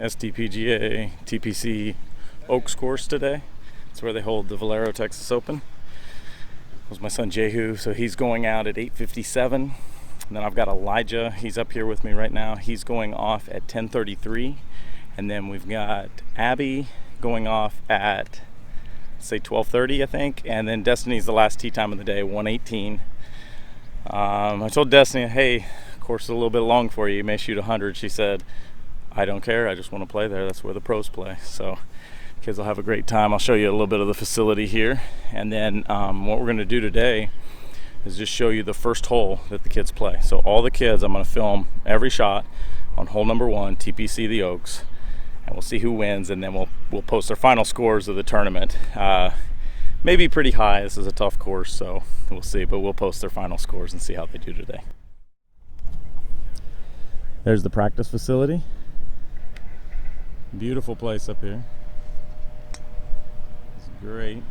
STPGA TPC Oaks course today. It's where they hold the Valero Texas Open. It was my son Jehu, so he's going out at 8:57. And then I've got Elijah, he's up here with me right now. He's going off at 10:33. And then we've got Abby going off at, say, 12:30, I think. And then Destiny's the last tee time of the day, 1:18. I told Destiny, hey, course is a little bit long for you. You may shoot 100. She said, I don't care. I just want to play there. That's where the pros play. So kids will have a great time. I'll show you a little bit of the facility here. And then what we're going to do today is just show you the first hole that the kids play. So all the kids, I'm going to film every shot on hole number 1, TPC the Oaks. And we'll see who wins, and then we'll post our final scores of the tournament. Maybe pretty high. This is a tough course, so we'll see. But we'll post their final scores and see how they do today. There's the practice facility. Beautiful place up here. It's great.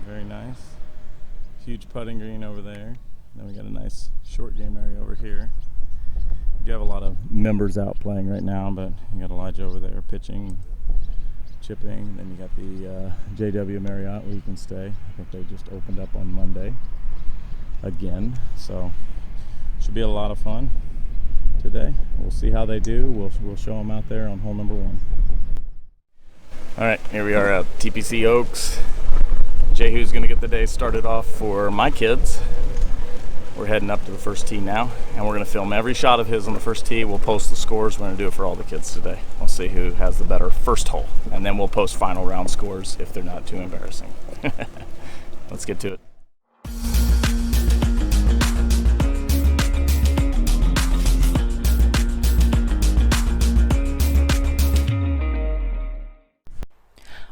Very nice. Huge putting green over there. Then we got a nice short game area over here. We do have a lot of members out playing right now, but you got Elijah over there pitching, chipping. Then you got the JW Marriott where you can stay. I think they just opened up on Monday again, so should be a lot of fun today. We'll see how they do. We'll show them out there on hole number 1. All right, here we are at TPC Oaks. Jehu's going to get the day started off for my kids. We're heading up to the first tee now, and we're going to film every shot of his on the first tee. We'll post the scores. We're going to do it for all the kids today. We'll see who has the better first hole, and then we'll post final round scores if they're not too embarrassing. Let's get to it.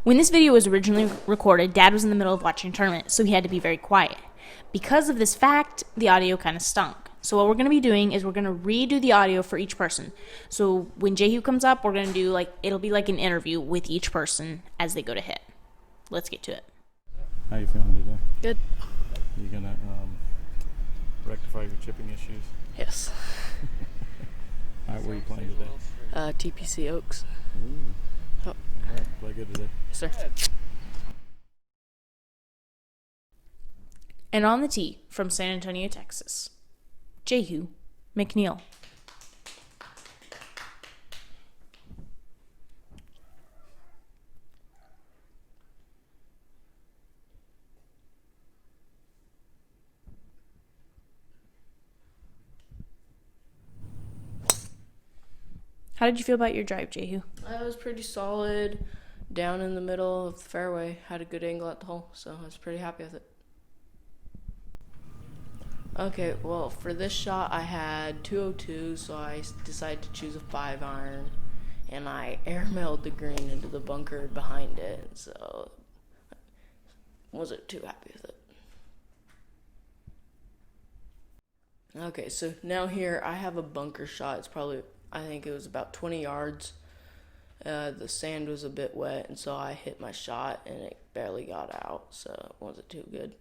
When this video was originally recorded, Dad was in the middle of watching a tournament, so he had to be very quiet. Because of this fact, the audio kind of stunk. So what we're going to be doing is we're going to redo the audio for each person. So when Jehu comes up, we're going to do it'll be like an interview with each person as they go to hit. Let's get to it. How you feeling today? Good. Are you going to rectify your chipping issues? Yes. All right, where are you playing today? TPC Oaks. Ooh. Oh. All right, play good today. Yes, sir. And on the tee from San Antonio, Texas, Jehu McNeil. How did you feel about your drive, Jehu? It was pretty solid, down in the middle of the fairway. Had a good angle at the hole, so I was pretty happy with it. Okay, well, for this shot, I had 202, so I decided to choose a 5-iron, and I airmailed the green into the bunker behind it, so I wasn't too happy with it. Okay, so now here, I have a bunker shot. It's probably, I think it was about 20 yards. The sand was a bit wet, and so I hit my shot, and it barely got out, so it wasn't too good.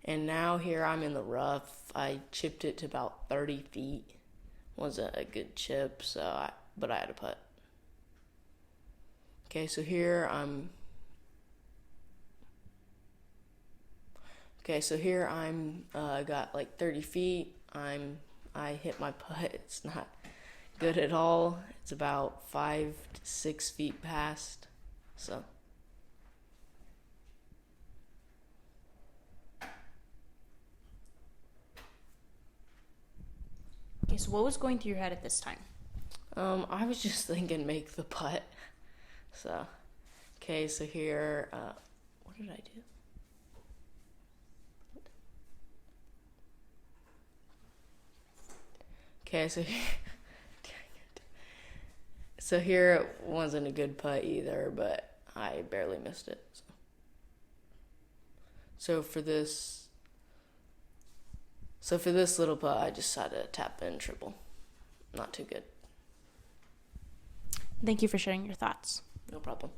And now here I'm in the rough. I chipped it to about 30 feet. Wasn't a good chip, but I had to putt. Okay, so here I'm got like 30 feet. I hit my putt. It's not good at all. It's about 5 to 6 feet past. So Okay, so what was going through your head at this time? I was just thinking make the putt. So, okay, so here, what did I do? Okay, so here it wasn't a good putt either, but I barely missed it. So for this little putt, I just had to tap in triple. Not too good. Thank you for sharing your thoughts. No problem.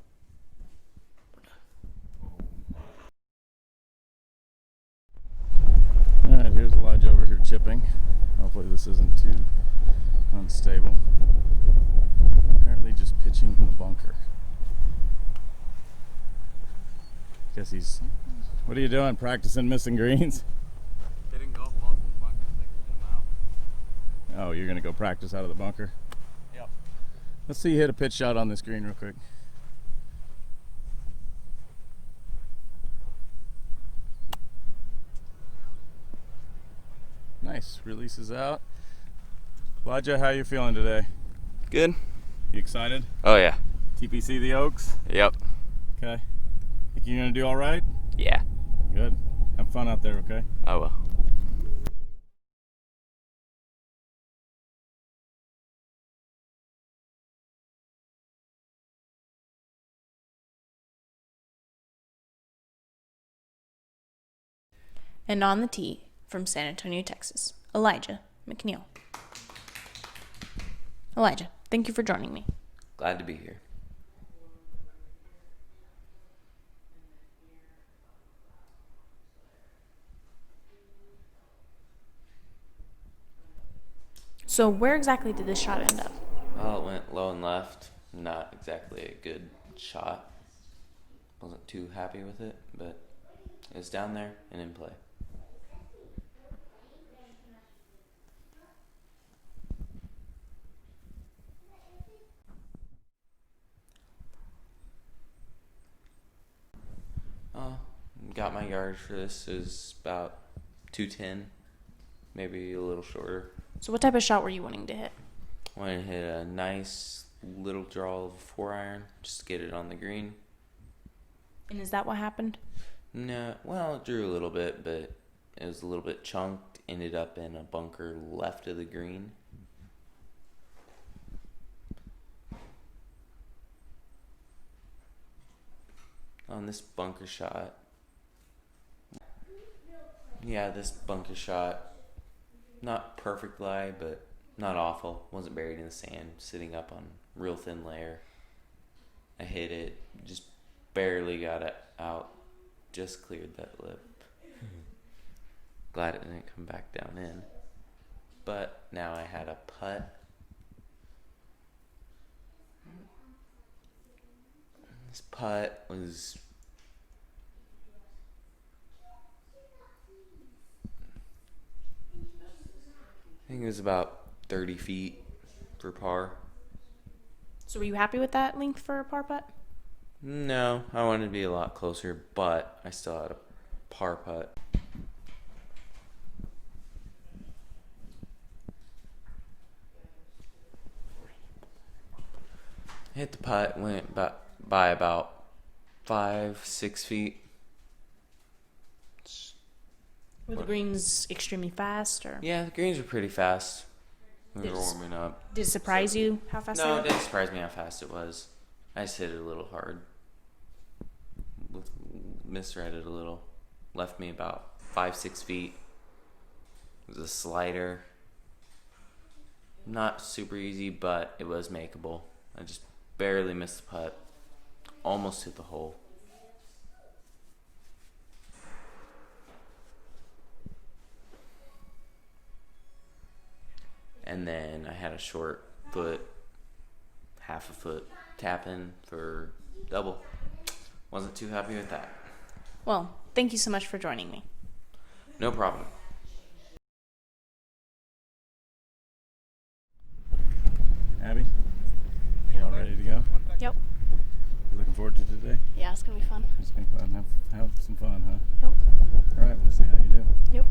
All right, here's Elijah over here chipping. Hopefully this isn't too unstable. Apparently just pitching in the bunker. Guess he's... What are you doing? Practicing missing greens? Hitting golf balls in the bunker so I can hit them out. Oh, you're gonna go practice out of the bunker? Yep. Let's see you hit a pitch shot on this green real quick. Nice. Releases out. Elijah, how you feeling today? Good. You excited? Oh yeah. TPC the Oaks? Yep. Okay. Think you're gonna do all right? Yeah. Good. Have fun out there, okay? I will. And on the tee, from San Antonio, Texas, Elijah McNeil. Elijah, thank you for joining me. Glad to be here. So where exactly did this shot end up? Well, it went low and left. Not exactly a good shot. Wasn't too happy with it, but it was down there and in play. Got my yardage for this. It was about 210, maybe a little shorter. So what type of shot were you wanting to hit? Wanted to hit a nice little draw of a 4-iron, just to get it on the green. And is that what happened? No, well, it drew a little bit, but it was a little bit chunked. Ended up in a bunker left of the green. On this bunker shot, this bunker shot, not perfect lie, but not awful. Wasn't buried in the sand, sitting up on real thin layer. I hit it, just barely got it out, just cleared that lip. Glad it didn't come back down in. But now I had a putt. This putt was I think it was about 30 feet for par. So were you happy with that length for a par putt? No, I wanted to be a lot closer, but I still had a par putt. Hit the putt, went by about 5-6 feet. Were the greens extremely fast, or Yeah, the greens were pretty fast. We were Did it- warming up. did it surprise you how fast No, they it were? didn't surprise me how fast it was. I just hit it a little hard. Misread it a little. Left me about 5-6 feet. It was a slider. Not super easy, but it was makeable. I just barely missed the putt. Almost hit the hole. And then I had a short foot, half a foot tap in for double. Wasn't too happy with that. Well, thank you so much for joining me. No problem. Abby, you all ready to go? Yep. You looking forward to today? Yeah, it's gonna be fun. It's gonna be fun. Have some fun, huh? Yep. All right, we'll see how you do. Yep.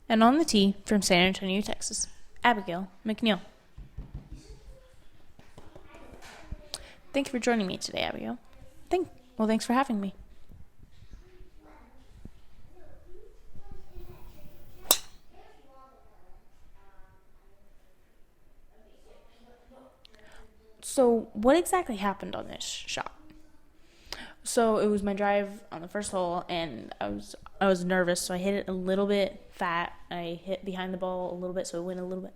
And on the tee, from San Antonio, Texas, Abigail McNeil. Thank you for joining me today, Abigail. Thanks for having me. So, what exactly happened on this shot? So it was my drive on the first hole, and I was nervous, so I hit it a little bit fat. I hit behind the ball a little bit, so it went a little bit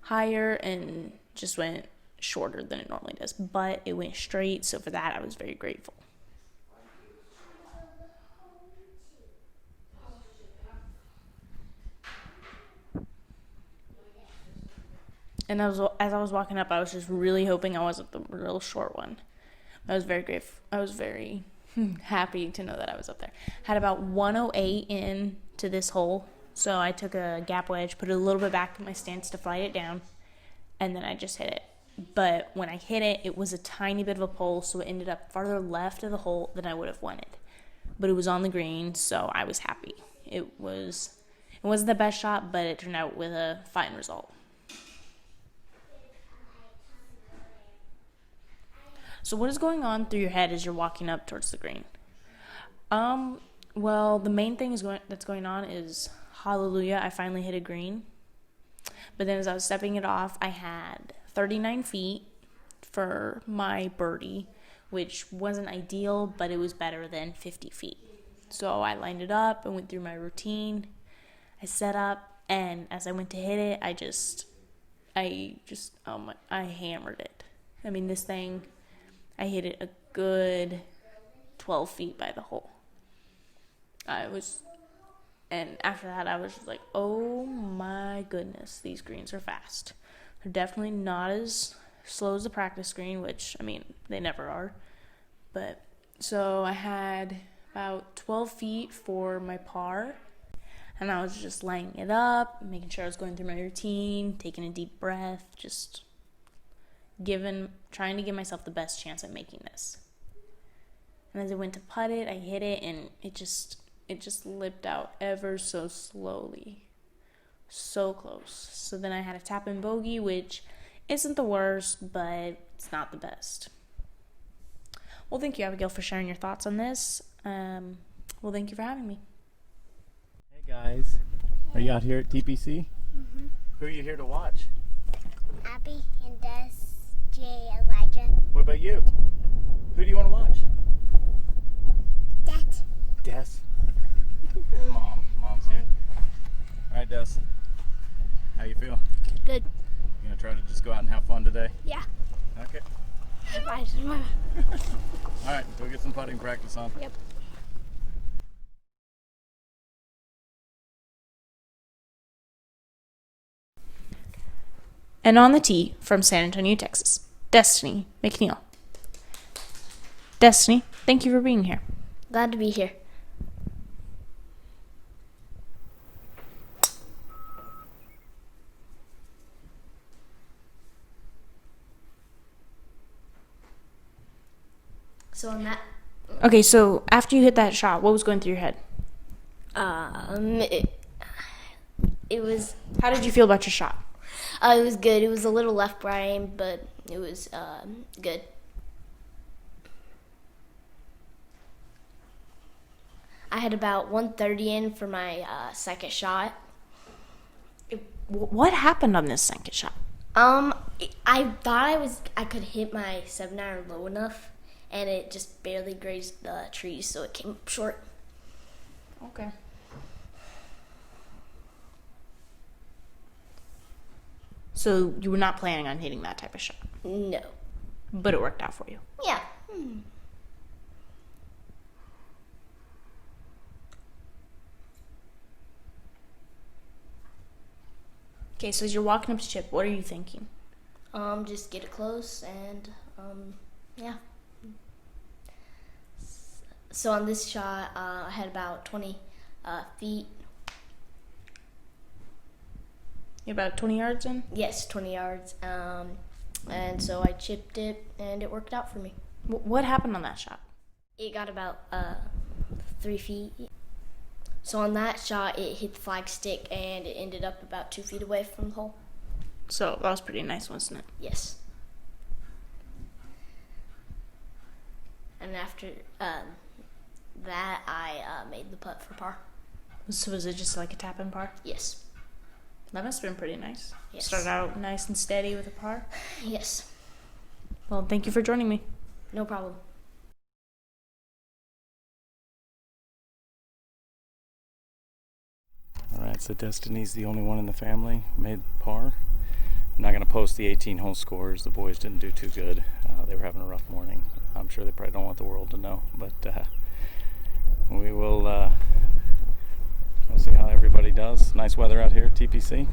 higher and just went shorter than it normally does, but it went straight, so for that I was very grateful. And as I was walking up, I was just really hoping I wasn't the real short one. I was very grateful. I was very happy to know that I was up there. Had about 108 in to this hole, so I took a gap wedge, put it a little bit back in my stance to flight it down, and then I just hit it. But when I hit it, it was a tiny bit of a pull, so it ended up farther left of the hole than I would have wanted. But it was on the green, so I was happy. It wasn't the best shot, but it turned out with a fine result. So what is going on through your head as you're walking up towards the green? Well, the main thing that's going on is, hallelujah, I finally hit a green. But then as I was stepping it off, I had 39 feet for my birdie, which wasn't ideal, but it was better than 50 feet. So I lined it up and went through my routine. I set up, and as I went to hit it, I hammered it. I mean, this thing, I hit it a good 12 feet by the hole. And after that, I was just like, oh my goodness, these greens are fast. They're definitely not as slow as the practice green, which, I mean, they never are. But, so I had about 12 feet for my par, and I was just laying it up, making sure I was going through my routine, taking a deep breath, just trying to give myself the best chance at making this. And as I went to putt it, I hit it, and it just lipped out ever so slowly. So close. So then I had a tap and bogey, which isn't the worst, but it's not the best. Well, thank you, Abigail, for sharing your thoughts on this. Well, thank you for having me. Hey guys, are you out here at TPC? Mm-hmm. Who are you here to watch? Abby and Des, Jay, Elijah. What about you? Who do you want to watch? Dad. Des. Mom's here. All right, Des. How you feel? Good. You gonna try to just go out and have fun today? Yeah. Okay. Bye. All right, go get some putting practice on. Yep. And on the tee from San Antonio, Texas, Destiny McNeil. Destiny, thank you for being here. Glad to be here. So on that, Okay, so after you hit that shot, what was going through your head? it was How did you feel about your shot? it was good. It was a little left brain, but it was good. I had about 130 in for my second shot. What happened on this second shot? I thought I could hit my 7-iron low enough, and it just barely grazed the trees, so it came up short. Okay. So you were not planning on hitting that type of shot, No. but it worked out for you. Yeah. Okay, so as you're walking up to chip, what are you thinking? Just get it close, and yeah. So on this shot, I had about 20 feet. You're about 20 yards in? Yes, 20 yards. And so I chipped it, and it worked out for me. What happened on that shot? It got about 3 feet. So on that shot, it hit the flag stick, and it ended up about 2 feet away from the hole. So that was pretty nice, wasn't it? Yes. And after that, I made the putt for par. So was it just like a tap and par? Yes. That must have been pretty nice. Yes. Started out nice and steady with a par. Yes. Well, thank you for joining me. No problem. All right, so Destiny's the only one in the family made par. I'm not going to post the 18-hole scores. The boys didn't do too good. They were having a rough morning. I'm sure they probably don't want the world to know, but we will we'll see how everybody does. Nice weather out here at TPC.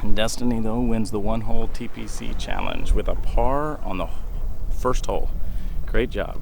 And Destiny, though, wins the one-hole TPC challenge with a par on the first hole. Great job.